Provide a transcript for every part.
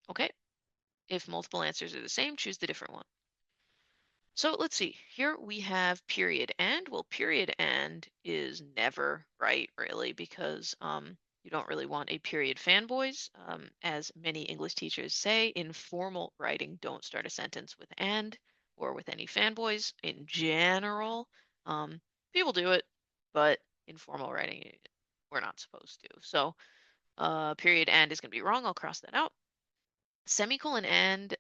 Okay, if multiple answers are the same, choose the different one. So let's see. Here we have period and. Well, period and is never right, really, because you don't really want a period fanboys. As many English teachers say, in formal writing, don't start a sentence with and or with any fanboys. In general, um, people do it, but in formal writing, we're not supposed to. So period and is going to be wrong. I'll cross that out. Semicolon and,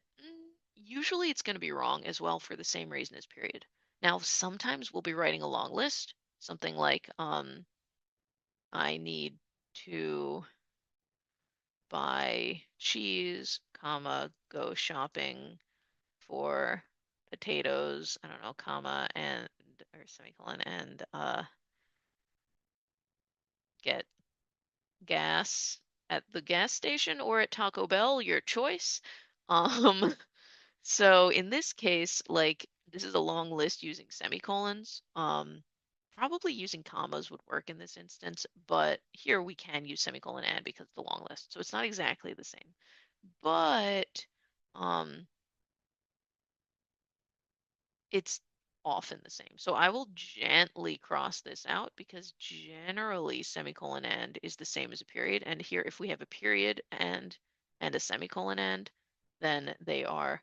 usually it's going to be wrong as well for the same reason as period. Now, sometimes we'll be writing a long list, something like, I need to buy cheese, comma, go shopping for potatoes, I don't know, comma, and, or semicolon, and get gas at the gas station or at Taco Bell, your choice. Um, So in this case, like this is a long list using semicolons. Probably using commas would work in this instance, but here we can use semicolon and because it's a long list. So it's not exactly the same, but um, it's often the same. So I will gently cross this out because generally semicolon and is the same as a period. And here, if we have a period and a semicolon and, then they are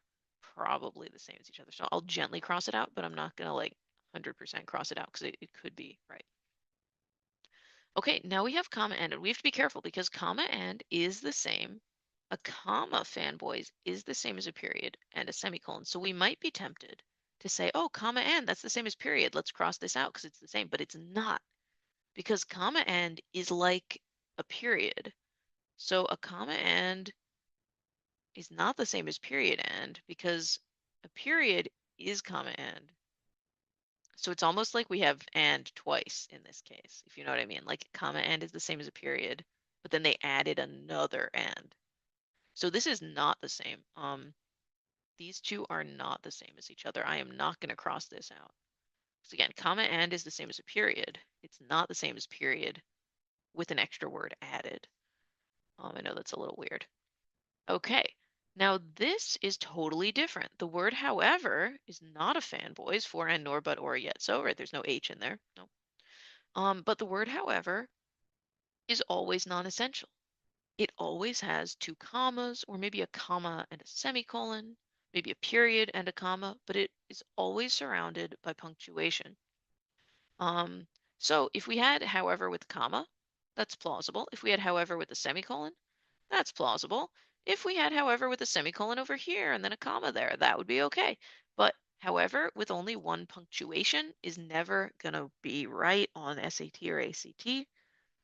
probably the same as each other. So I'll gently cross it out, but I'm not gonna like 100% cross it out because it could be right. Okay, now we have comma and we have to be careful because comma and is the same. A comma, fanboys, is the same as a period and a semicolon. So we might be tempted to say, oh, comma and, that's the same as period. Let's cross this out because it's the same, but it's not because comma and is like a period. So a comma and is not the same as period and because a period is comma and. So it's almost like we have and twice in this case, if you know what I mean. Like comma and is the same as a period, but then they added another and. So this is not the same. These two are not the same as each other. I am not going to cross this out. So again, comma and is the same as a period. It's not the same as period with an extra word added. I know that's a little weird. Okay, now this is totally different. The word however is not a fanboys, for and nor, but, or, yet, so, right? There's no H in there. No. But the word however is always non-essential. It always has two commas or maybe a comma and a semicolon, maybe a period and a comma, but it is always surrounded by punctuation. Um, so if we had however with comma, that's plausible. If we had however with a semicolon, that's plausible. If we had however with a semicolon over here and then a comma there, that would be okay. But however, with only one punctuation is never going to be right on SAT or ACT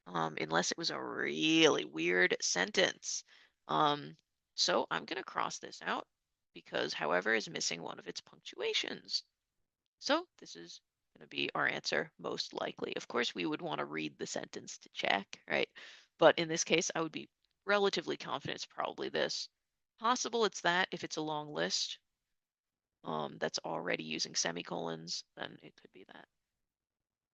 unless it was a really weird sentence. Um, so I'm going to cross this out because however is missing one of its punctuations. So this is going to be our answer most likely. Of course, we would want to read the sentence to check, right? But in this case, I would be relatively confident it's probably this. Possible it's that if it's a long list that's already using semicolons, then it could be that.